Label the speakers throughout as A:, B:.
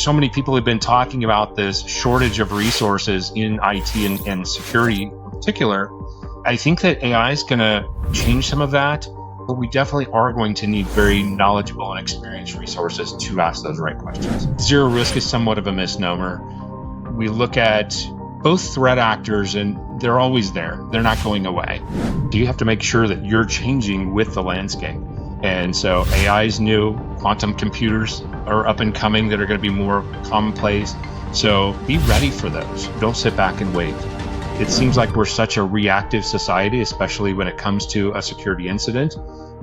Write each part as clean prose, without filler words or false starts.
A: So many people have been talking about this shortage of resources in IT and security in particular. I think that AI is going to change some of that, but we definitely are going to need very knowledgeable and experienced resources to ask those right questions. Zero risk is somewhat of a misnomer. We look at both threat actors and they're always there. They're not going away. So you have to make sure that you're changing with the landscape. And so AI is new, quantum computers are up and coming that are going to be more commonplace. So be ready for those. Don't sit back and wait. It seems like we're such a reactive society, especially when it comes to a security incident.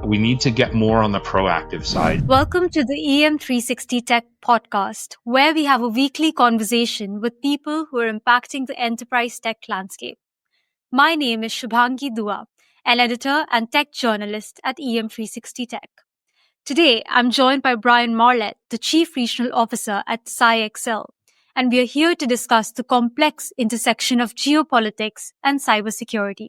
A: We need to get more on the proactive side.
B: Welcome to the EM360 Tech podcast, where we have a weekly conversation with people who are impacting the enterprise tech landscape. My name is Shubhangi Dua, an editor and tech journalist at EM360 Tech. Today, I'm joined by Brian Marlett, the Chief Regional Officer at CyXL, and we are here to discuss the complex intersection of geopolitics and cybersecurity.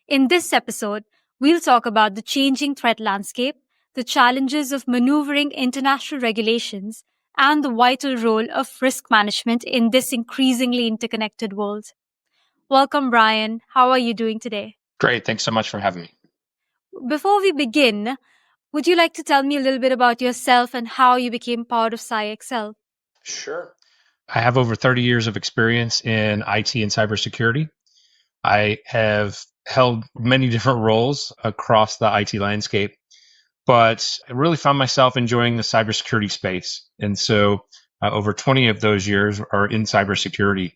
B: In this episode, we'll talk about the changing threat landscape, the challenges of maneuvering international regulations, and the vital role of risk management in this increasingly interconnected world. Welcome, Brian. How are you doing today?
A: Great. Thanks so much for having me.
B: Before we begin, would you like to tell me a little bit about yourself and how you became part of CyXL?
A: Sure. I have over 30 years of experience in IT and cybersecurity. I have held many different roles across the IT landscape, but I really found myself enjoying the cybersecurity space. And so over 20 of those years are in cybersecurity.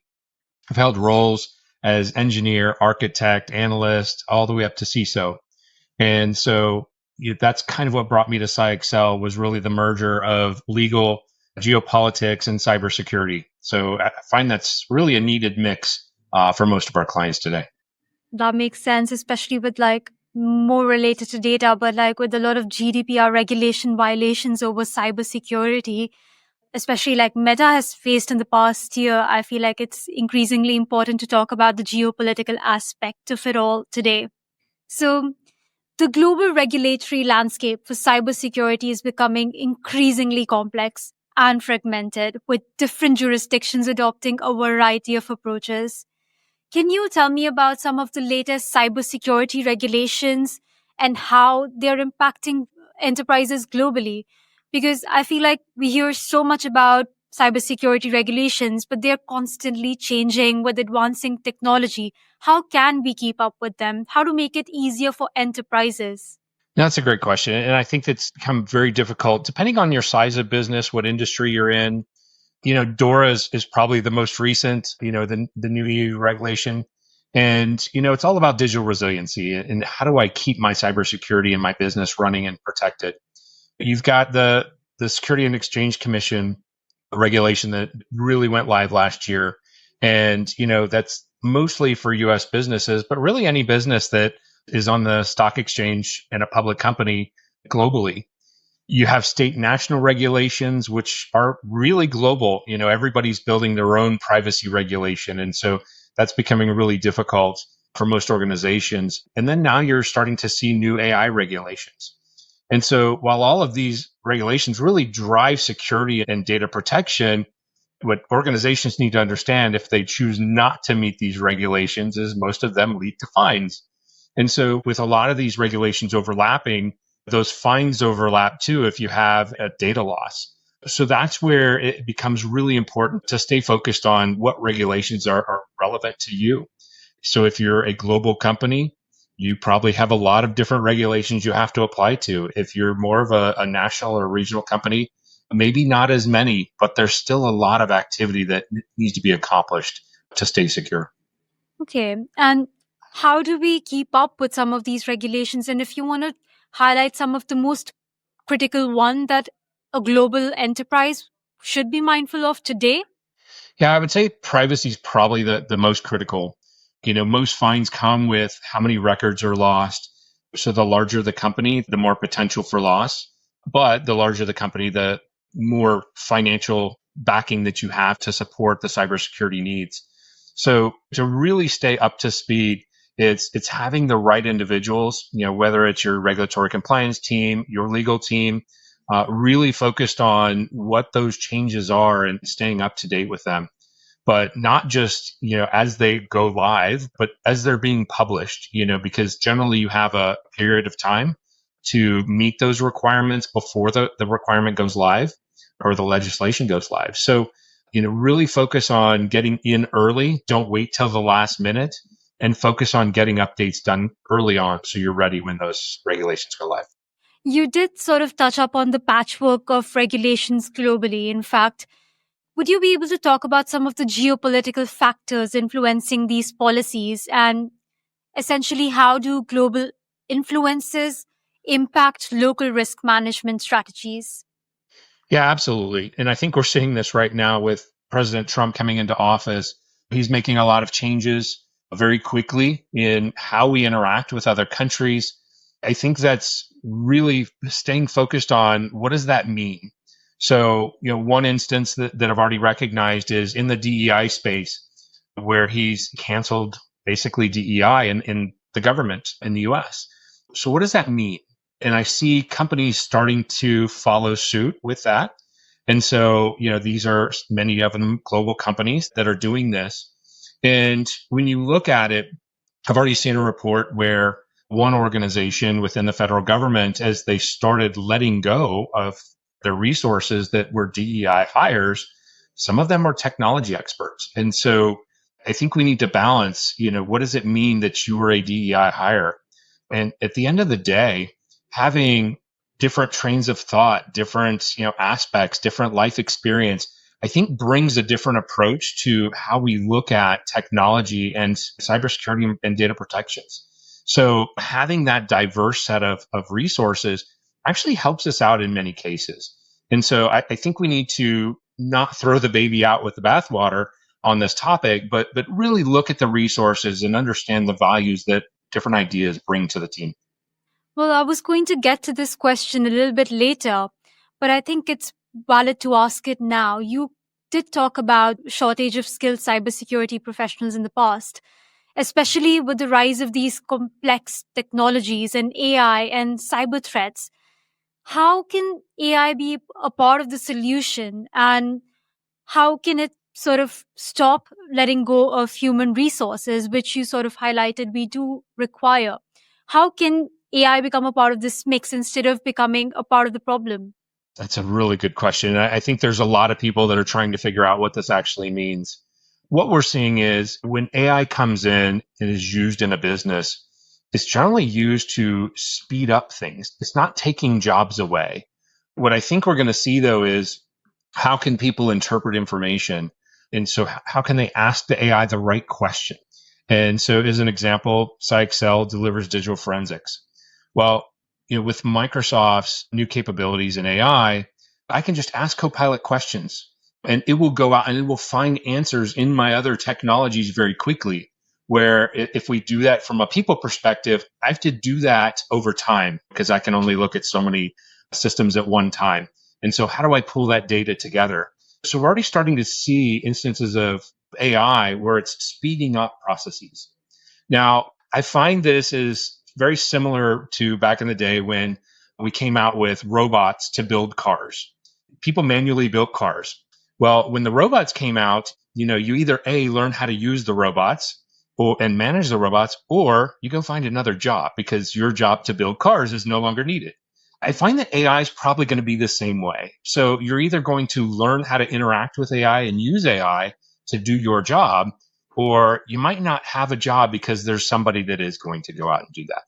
A: I've held roles as engineer, architect, analyst, all the way up to CISO. And so that's kind of what brought me to CyXL, was really the merger of legal, geopolitics, and cybersecurity. So I find that's really a needed mix for most of our clients today.
B: That makes sense, especially with more related to data, but with a lot of GDPR regulation violations over cybersecurity, especially Meta has faced in the past year. I feel like it's increasingly important to talk about the geopolitical aspect of it all today. So the global regulatory landscape for cybersecurity is becoming increasingly complex and fragmented, with different jurisdictions adopting a variety of approaches. Can you tell me about some of the latest cybersecurity regulations and how they're impacting enterprises globally? Because I feel like we hear so much about cybersecurity regulations, but they're constantly changing with advancing technology. How can we keep up with them? How to make it easier for enterprises?
A: That's a great question. And I think that's become very difficult depending on your size of business, what industry you're in. DORA is probably the most recent, the new EU regulation. And, it's all about digital resiliency and how do I keep my cybersecurity and my business running and protected? You've got the Security and Exchange Commission regulation that really went live last year. And, that's mostly for US businesses, but really any business that is on the stock exchange and a public company globally. You have state national regulations, which are really global. Everybody's building their own privacy regulation. And so that's becoming really difficult for most organizations. And then now you're starting to see new AI regulations. And so while all of these regulations really drive security and data protection, what organizations need to understand if they choose not to meet these regulations is most of them lead to fines. And so with a lot of these regulations overlapping, those fines overlap too if you have a data loss. So that's where it becomes really important to stay focused on what regulations are relevant to you. So if you're a global company, you probably have a lot of different regulations you have to apply to. If you're more of a national or regional company, maybe not as many, but there's still a lot of activity that needs to be accomplished to stay secure.
B: Okay. And how do we keep up with some of these regulations? And if you want to highlight some of the most critical one that a global enterprise should be mindful of today?
A: Yeah, I would say privacy is probably the most critical. Most fines come with how many records are lost. So the larger the company, the more potential for loss. But the larger the company, the more financial backing that you have to support the cybersecurity needs. So to really stay up to speed, it's having the right individuals, whether it's your regulatory compliance team, your legal team, really focused on what those changes are and staying up to date with them, but not just, as they go live, but as they're being published, because generally you have a period of time to meet those requirements before the requirement goes live or the legislation goes live. So, really focus on getting in early. Don't wait till the last minute, and focus on getting updates done early on so you're ready when those regulations go live.
B: You did sort of touch upon the patchwork of regulations globally. In fact, would you be able to talk about some of the geopolitical factors influencing these policies, and essentially how do global influences impact local risk management strategies?
A: Yeah, absolutely. And I think we're seeing this right now with President Trump coming into office. He's making a lot of changes very quickly in how we interact with other countries. I think that's really staying focused on what does that mean? So, one instance that I've already recognized is in the DEI space, where he's canceled basically DEI in the government in the US. So, what does that mean? And I see companies starting to follow suit with that. And so, these are many of them global companies that are doing this. And when you look at it, I've already seen a report where one organization within the federal government, as they started letting go of their resources that were DEI hires, some of them were technology experts. And so I think we need to balance, what does it mean that you were a DEI hire? And at the end of the day, having different trains of thought, different, aspects, different life experience, I think brings a different approach to how we look at technology and cybersecurity and data protections. So having that diverse set of resources actually helps us out in many cases. And so I think we need to not throw the baby out with the bathwater on this topic, but really look at the resources and understand the values that different ideas bring to the team.
B: Well, I was going to get to this question a little bit later, but I think it's valid to ask it now. You did talk about shortage of skilled cybersecurity professionals in the past, especially with the rise of these complex technologies and AI and cyber threats. How can AI be a part of the solution, and how can it sort of stop letting go of human resources, which you sort of highlighted we do require? How can AI become a part of this mix instead of becoming a part of the problem?
A: That's a really good question. I think there's a lot of people that are trying to figure out what this actually means. What we're seeing is when AI comes in and is used in a business, it's generally used to speed up things. It's not taking jobs away. What I think we're going to see though is how can people interpret information? And so how can they ask the AI the right question? And so as an example, PsyExcel delivers digital forensics. Well, with Microsoft's new capabilities in AI, I can just ask Copilot questions and it will go out and it will find answers in my other technologies very quickly. Where if we do that from a people perspective, I have to do that over time because I can only look at so many systems at one time. And so how do I pull that data together? So we're already starting to see instances of AI where it's speeding up processes. Now, I find this is very similar to back in the day when we came out with robots to build cars. People manually built cars. Well, when the robots came out, you either A, learn how to use the robots and manage the robots, or you go find another job because your job to build cars is no longer needed. I find that AI is probably going to be the same way. So you're either going to learn how to interact with AI and use AI to do your job, or you might not have a job because there's somebody that is going to go out and do that.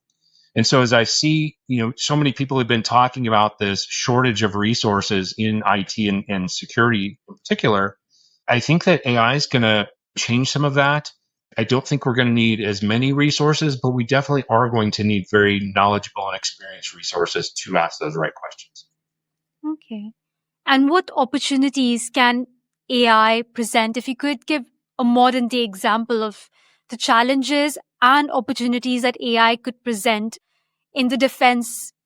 A: And so as I see, so many people have been talking about this shortage of resources in IT and security in particular, I think that AI is going to change some of that. I don't think we're going to need as many resources, but we definitely are going to need very knowledgeable and experienced resources to ask those right questions.
B: Okay. And what opportunities can AI present? If you could give a modern day example of the challenges and opportunities that AI could present in the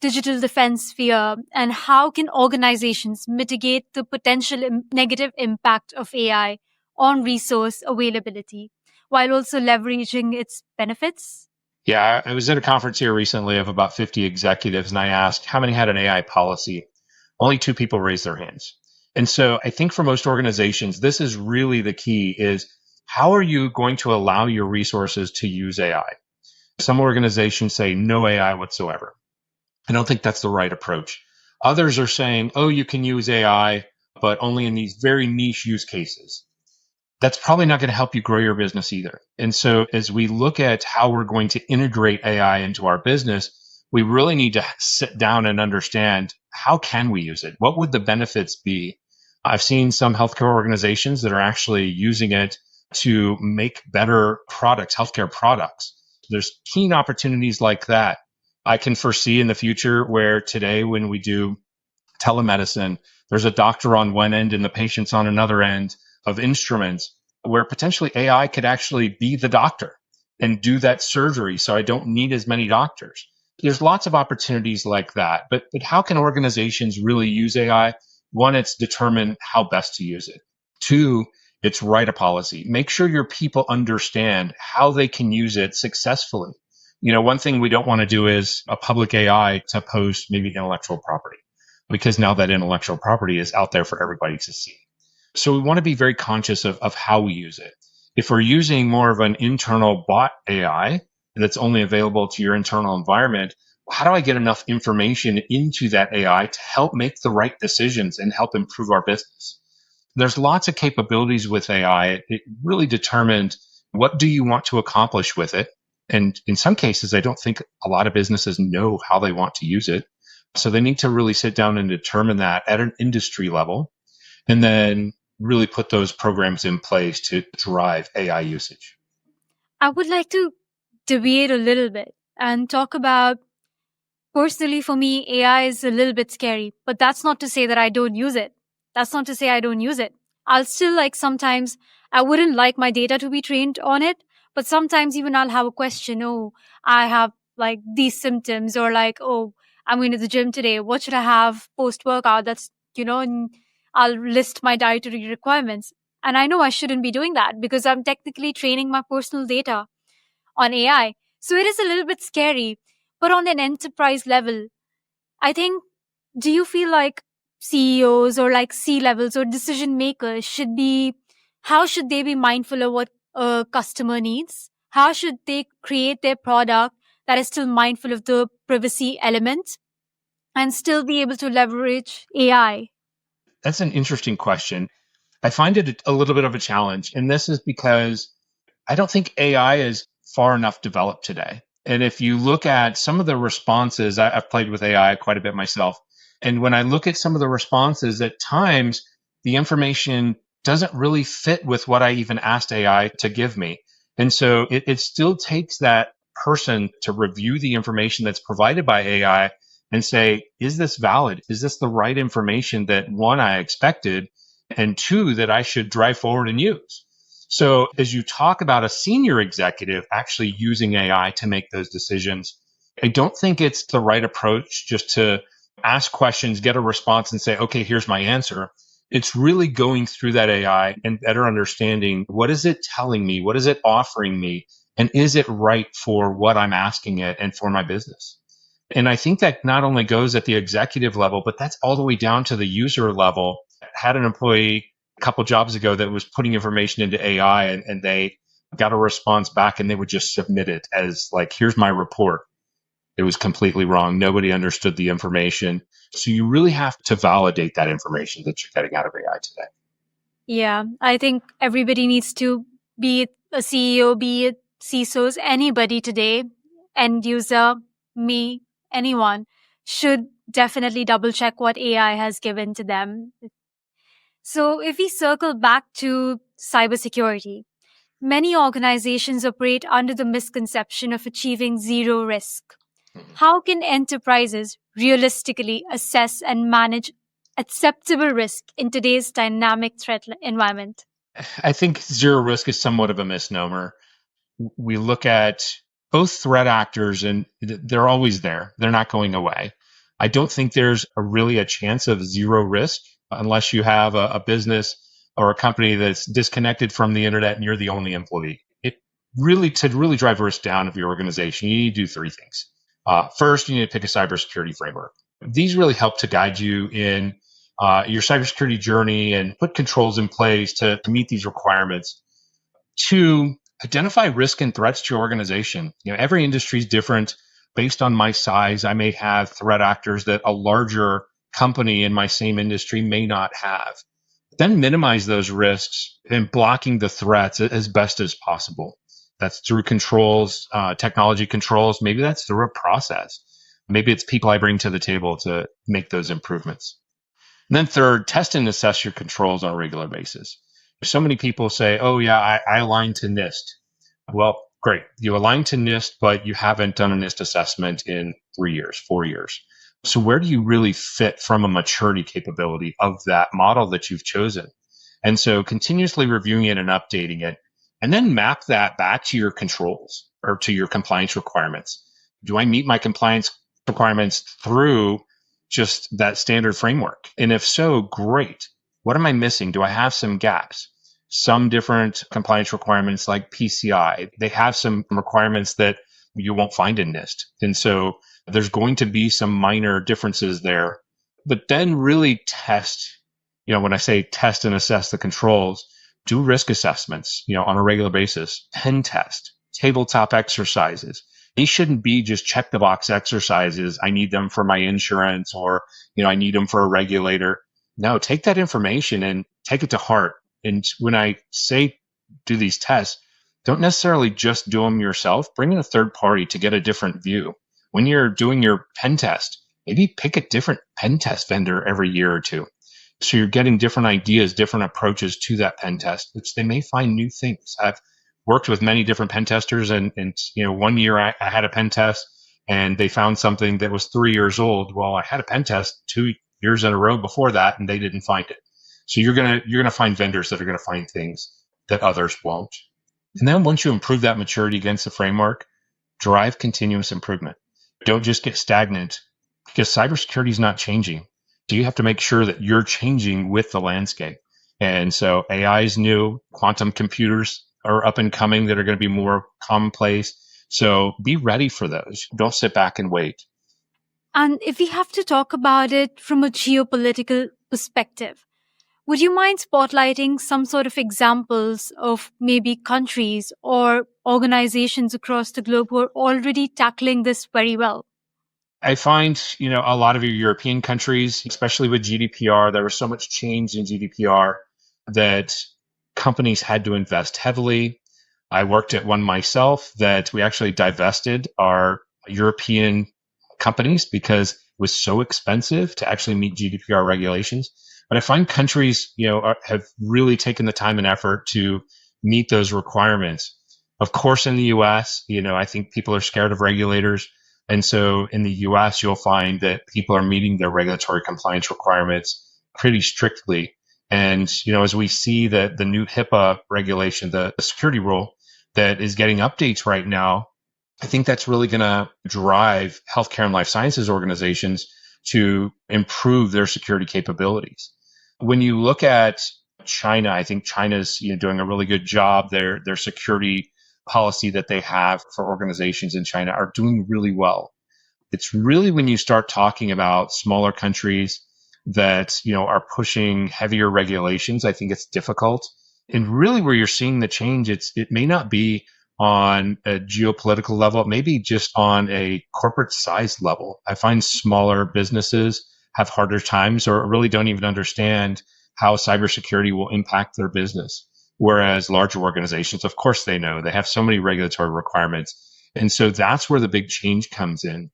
B: digital defense sphere, and how can organizations mitigate the potential negative impact of AI on resource availability while also leveraging its benefits?
A: Yeah, I was at a conference here recently of about 50 executives, and I asked how many had an AI policy. Only two people raised their hands. And so I think for most organizations, this is really the key is how are you going to allow your resources to use AI? Some organizations say no AI whatsoever. I don't think that's the right approach. Others are saying, oh, you can use AI, but only in these very niche use cases. That's probably not going to help you grow your business either. And so as we look at how we're going to integrate AI into our business, we really need to sit down and understand how can we use it? What would the benefits be? I've seen some healthcare organizations that are actually using it to make better products, healthcare products. There's keen opportunities like that. I can foresee in the future where today when we do telemedicine, there's a doctor on one end and the patient's on another end of instruments where potentially AI could actually be the doctor and do that surgery. So I don't need as many doctors. There's lots of opportunities like that. But how can organizations really use AI? One, it's determine how best to use it. Two, it's write a policy. Make sure your people understand how they can use it successfully. One thing we don't want to do is a public AI to post maybe intellectual property because now that intellectual property is out there for everybody to see. So we want to be very conscious of how we use it. If we're using more of an internal bot AI that's only available to your internal environment, how do I get enough information into that AI to help make the right decisions and help improve our business? There's lots of capabilities with AI. It really determined what do you want to accomplish with it. And in some cases, I don't think a lot of businesses know how they want to use it. So they need to really sit down and determine that at an industry level and then really put those programs in place to drive AI usage.
B: I would like to deviate a little bit and talk about, personally, for me, AI is a little bit scary, but that's not to say that I don't use it. That's not to say I don't use it. I'll still sometimes I wouldn't like my data to be trained on it, but sometimes even I'll have a question. Oh, I have these symptoms, or oh, I'm going to the gym today. What should I have post workout? And I'll list my dietary requirements. And I know I shouldn't be doing that because I'm technically training my personal data on AI. So it is a little bit scary. But on an enterprise level, I think, do you feel like CEOs or C levels or decision makers how should they be mindful of what a customer needs? How should they create their product that is still mindful of the privacy element and still be able to leverage AI?
A: That's an interesting question. I find it a little bit of a challenge. And this is because I don't think AI is far enough developed today. And if you look at some of the responses, I've played with AI quite a bit myself. And when I look at some of the responses, at times the information doesn't really fit with what I even asked AI to give me. And so it still takes that person to review the information that's provided by AI and say, is this valid? Is this the right information that one, I expected, and two, that I should drive forward and use? So as you talk about a senior executive actually using AI to make those decisions, I don't think it's the right approach just to ask questions, get a response, and say, okay, here's my answer. It's really going through that AI and better understanding what is it telling me? What is it offering me? And is it right for what I'm asking it and for my business? And I think that not only goes at the executive level, but that's all the way down to the user level. I had an employee a couple jobs ago that was putting information into AI and they got a response back and they would just submit it as here's my report. It was completely wrong. Nobody understood the information. So you really have to validate that information that you're getting out of AI today.
B: Yeah, I think everybody needs to, be it a CEO, be it CISOs, anybody today, end user, me, anyone, should definitely double check what AI has given to them. So if we circle back to cybersecurity, many organizations operate under the misconception of achieving zero risk. How can enterprises realistically assess and manage acceptable risk in today's dynamic threat environment?
A: I think zero risk is somewhat of a misnomer. We look at both threat actors and they're always there. They're not going away. I don't think there's really a chance of zero risk unless you have a business or a company that's disconnected from the internet and you're the only employee. To really drive risk down of your organization, you need to do three things. First, you need to pick a cybersecurity framework. These really help to guide you in your cybersecurity journey and put controls in place to meet these requirements. To identify risk and threats to your organization. Every industry is different. Based on my size, I may have threat actors that a larger company in my same industry may not have. Then minimize those risks and blocking the threats as best as possible. That's through controls, technology controls. Maybe that's through a process. Maybe it's people I bring to the table to make those improvements. And then third, test and assess your controls on a regular basis. So many people say, oh, yeah, I align to NIST. Well, great. You align to NIST, but you haven't done a NIST assessment in 3 years, 4 years. So where do you really fit from a maturity capability of that model that you've chosen? And so continuously reviewing it and updating it, and then map that back to your controls or to your compliance requirements. Do I meet my compliance requirements through just that standard framework? And if so, great. What am I missing? Do I have some gaps? Some different compliance requirements like PCI, they have some requirements that you won't find in NIST. And so there's going to be some minor differences there. But then really test, when I say test and assess the controls, do risk assessments, on a regular basis, pen test, tabletop exercises. These shouldn't be just check the box exercises. I need them for my insurance or, I need them for a regulator. No, take that information and take it to heart. And when I say do these tests, don't necessarily just do them yourself. Bring in a third party to get a different view. When you're doing your pen test, maybe pick a different pen test vendor every year or two. So you're getting different ideas, different approaches to that pen test, which they may find new things. I've worked with many different pen testers, and 1 year I had a pen test and they found something that was 3 years old. Well, I had a pen test 2 years in a row before that and they didn't find it. So you're gonna find vendors that are gonna find things that others won't. And then once you improve that maturity against the framework, drive continuous improvement. Don't just get stagnant, because cybersecurity is not changing. So you have to make sure that you're changing with the landscape. And so AI is new, quantum computers are up and coming that are going to be more commonplace. So be ready for those. Don't sit back and wait.
B: And if we have to talk about it from a geopolitical perspective, would you mind spotlighting some sort of examples of maybe countries or organizations across the globe who are already tackling this very well?
A: I find, a lot of your European countries, especially with GDPR, there was so much change in GDPR that companies had to invest heavily. I worked at one myself that we actually divested our European companies because it was so expensive to actually meet GDPR regulations. But I find countries, have really taken the time and effort to meet those requirements. Of course, in the US, I think people are scared of regulators. And so in the US, you'll find that people are meeting their regulatory compliance requirements pretty strictly. And, as we see that the new HIPAA regulation, the security rule that is getting updates right now, I think that's really going to drive healthcare and life sciences organizations to improve their security capabilities. When you look at China, I think China's doing a really good job. Their security policy that they have for organizations in China are doing really well. It's really when you start talking about smaller countries that are pushing heavier regulations, I think it's difficult. And really where you're seeing the change, it may not be on a geopolitical level, maybe just on a corporate size level. I find smaller businesses have harder times or really don't even understand how cybersecurity will impact their business. Whereas larger organizations, of course, they know they have so many regulatory requirements. And so that's where the big change comes in.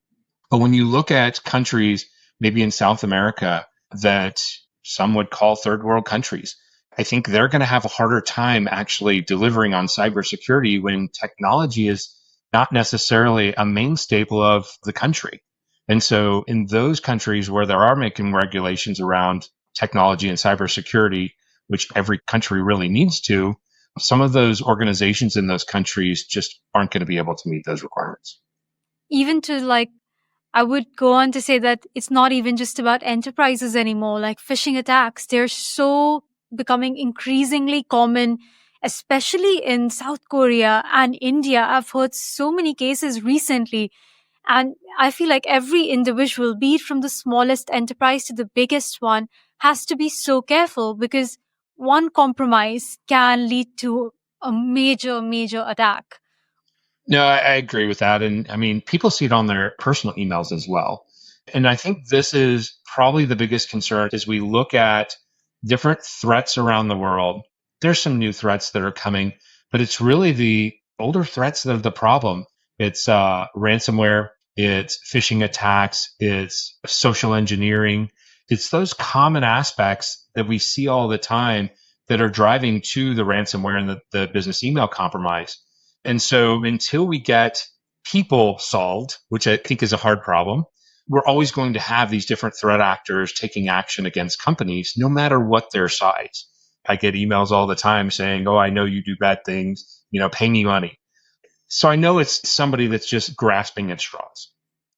A: But when you look at countries, maybe in South America, that some would call third world countries, I think they're going to have a harder time actually delivering on cybersecurity when technology is not necessarily a main staple of the country. And so in those countries where there are making regulations around technology and cybersecurity, which every country really needs to, some of those organizations in those countries just aren't going to be able to meet those requirements.
B: Even to I would go on to say that it's not even just about enterprises anymore. Like phishing attacks, they're so becoming increasingly common, especially in South Korea and India. I've heard so many cases recently. And I feel like every individual, be it from the smallest enterprise to the biggest one, has to be so careful, because one compromise can lead to a major, major attack.
A: No, I agree with that. And I mean, people see it on their personal emails as well. And I think this is probably the biggest concern as we look at different threats around the world. There's some new threats that are coming, but it's really the older threats that are the problem. It's ransomware, it's phishing attacks, it's social engineering. It's those common aspects that we see all the time that are driving to the ransomware and the business email compromise. And so until we get people solved, which I think is a hard problem, we're always going to have these different threat actors taking action against companies, no matter what their size. I get emails all the time saying, "Oh, I know you do bad things, pay me money." So I know it's somebody that's just grasping at straws.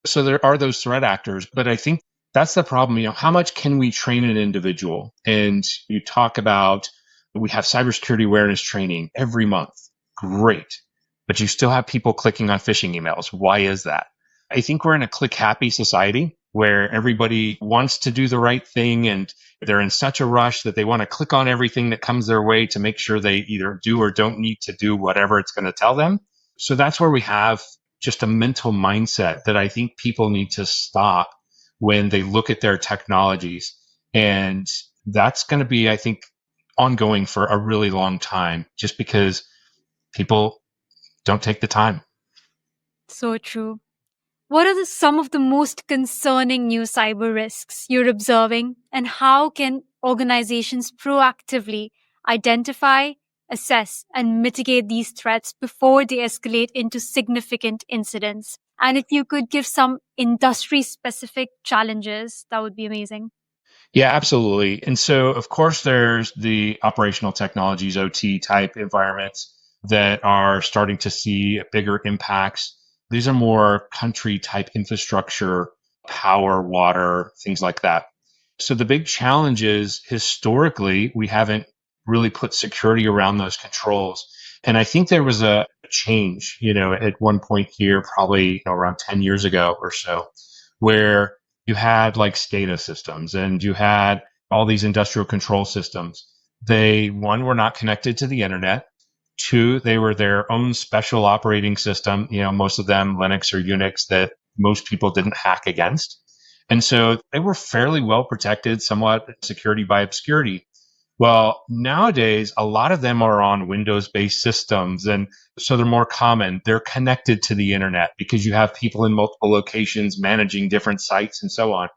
A: So there are those threat actors, but I think that's the problem. How much can we train an individual? And you talk about, we have cybersecurity awareness training every month. Great. But you still have people clicking on phishing emails. Why is that? I think we're in a click happy society where everybody wants to do the right thing, and they're in such a rush that they want to click on everything that comes their way to make sure they either do or don't need to do whatever it's going to tell them. So that's where we have just a mental mindset that I think people need to stop when they look at their technologies. And that's going to be, I think, ongoing for a really long time, just because people don't take the time.
B: So true. What are some of the most concerning new cyber risks you're observing, and how can organizations proactively identify, assess, and mitigate these threats before they escalate into significant incidents? And if you could give some industry specific challenges, that would be amazing.
A: Yeah, absolutely. And so, of course, there's the operational technologies, OT type environments that are starting to see bigger impacts. These are more country type infrastructure, power, water, things like that. So the big challenge is historically, we haven't really put security around those controls. And I think there was a change, at one point here, probably around 10 years ago or so, where you had like SCADA systems and you had all these industrial control systems. They, one, were not connected to the internet. Two, they were their own special operating system, most of them Linux or Unix that most people didn't hack against. And so they were fairly well protected, somewhat security by obscurity. Well, nowadays, a lot of them are on Windows based systems. And so they're more common. They're connected to the internet because you have people in multiple locations managing different sites and so on.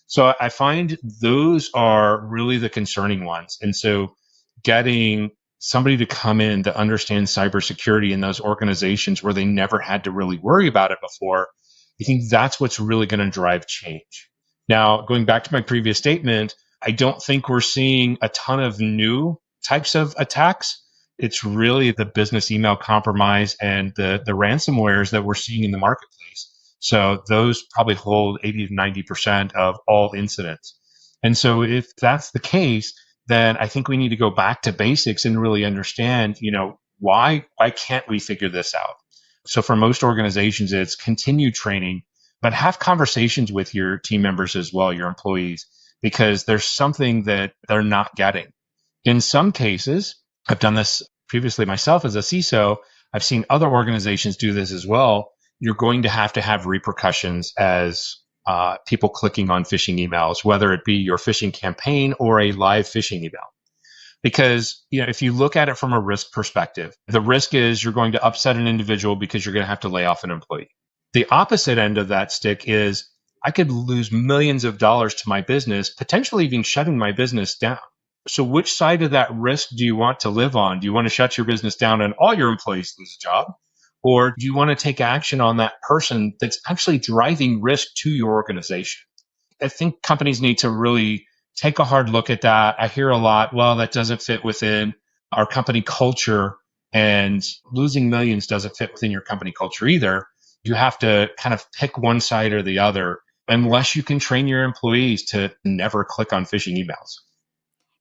A: So I find those are really the concerning ones. And so getting somebody to come in to understand cybersecurity in those organizations where they never had to really worry about it before, I think that's what's really going to drive change. Now, going back to my previous statement, I don't think we're seeing a ton of new types of attacks. It's really the business email compromise and the ransomwares that we're seeing in the marketplace. So those probably hold 80 to 90% of all incidents. And so if that's the case, then I think we need to go back to basics and really understand, why can't we figure this out? So for most organizations, it's continued training, but have conversations with your team members as well, your employees, because there's something that they're not getting. In some cases, I've done this previously myself as a CISO. I've seen other organizations do this as well. You're going to have repercussions as people clicking on phishing emails, whether it be your phishing campaign or a live phishing email. Because if you look at it from a risk perspective, the risk is you're going to upset an individual because you're going to have to lay off an employee. The opposite end of that stick is I could lose millions of dollars to my business, potentially even shutting my business down. So which side of that risk do you want to live on? Do you want to shut your business down and all your employees lose a job? Or do you want to take action on that person that's actually driving risk to your organization? I think companies need to really take a hard look at that. I hear a lot, well, that doesn't fit within our company culture, and losing millions doesn't fit within your company culture either. You have to kind of pick one side or the other, unless you can train your employees to never click on phishing emails.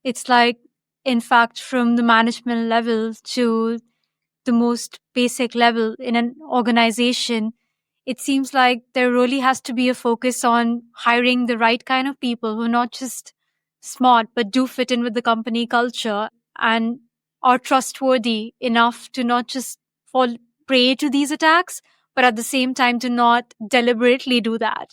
B: It's like, in fact, from the management level to the most basic level in an organization, it seems like there really has to be a focus on hiring the right kind of people who are not just smart, but do fit in with the company culture and are trustworthy enough to not just fall prey to these attacks, but at the same time to not deliberately do that.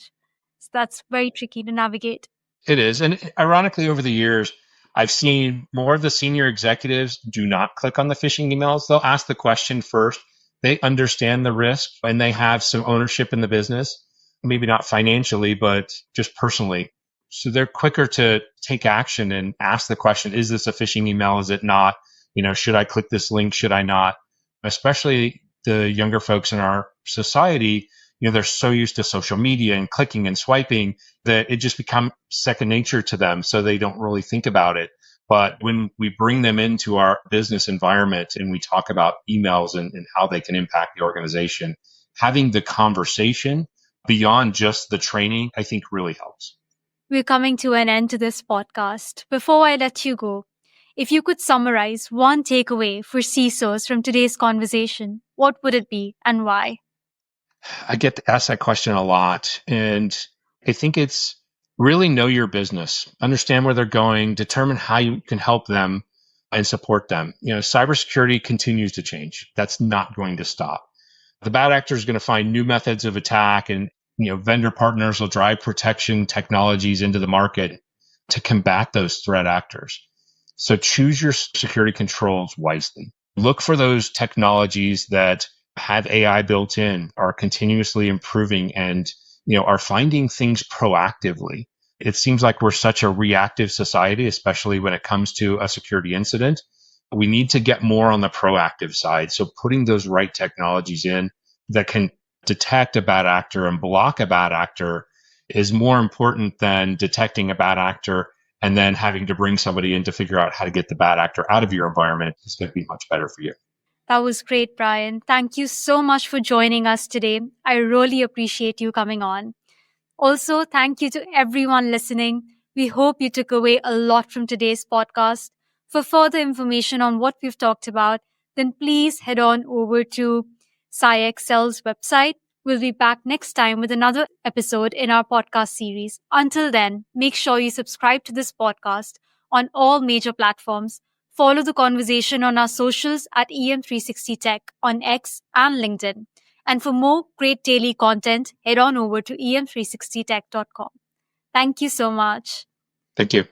B: So that's very tricky to navigate.
A: It is. And ironically, over the years, I've seen more of the senior executives do not click on the phishing emails. They'll ask the question first. They understand the risk and they have some ownership in the business, maybe not financially, but just personally. So they're quicker to take action and ask the question, is this a phishing email? Is it not? Should I click this link? Should I not? Especially the younger folks in our society, they're so used to social media and clicking and swiping that it just becomes second nature to them. So they don't really think about it. But when we bring them into our business environment and we talk about emails and how they can impact the organization, having the conversation beyond just the training, I think really helps.
B: We're coming to an end to this podcast. Before I let you go, if you could summarize one takeaway for CISOs from today's conversation, what would it be and why?
A: I get asked that question a lot. And I think it's really know your business, understand where they're going, determine how you can help them and support them. Cybersecurity continues to change. That's not going to stop. The bad actor is going to find new methods of attack, and vendor partners will drive protection technologies into the market to combat those threat actors. So choose your security controls wisely. Look for those technologies that have AI built in, are continuously improving, and are finding things proactively. It seems like we're such a reactive society, especially when it comes to a security incident. We need to get more on the proactive side. So putting those right technologies in that can detect a bad actor and block a bad actor is more important than detecting a bad actor and then having to bring somebody in to figure out how to get the bad actor out of your environment. It's going to be much better for you.
B: That was great, Brian. Thank you so much for joining us today. I really appreciate you coming on. Also, thank you to everyone listening. We hope you took away a lot from today's podcast. For further information on what we've talked about, then please head on over to SciExcel's website. We'll be back next time with another episode in our podcast series. Until then, make sure you subscribe to this podcast on all major platforms. Follow the conversation on our socials at EM360Tech on X and LinkedIn. And for more great daily content, head on over to em360tech.com. Thank you so much.
A: Thank you.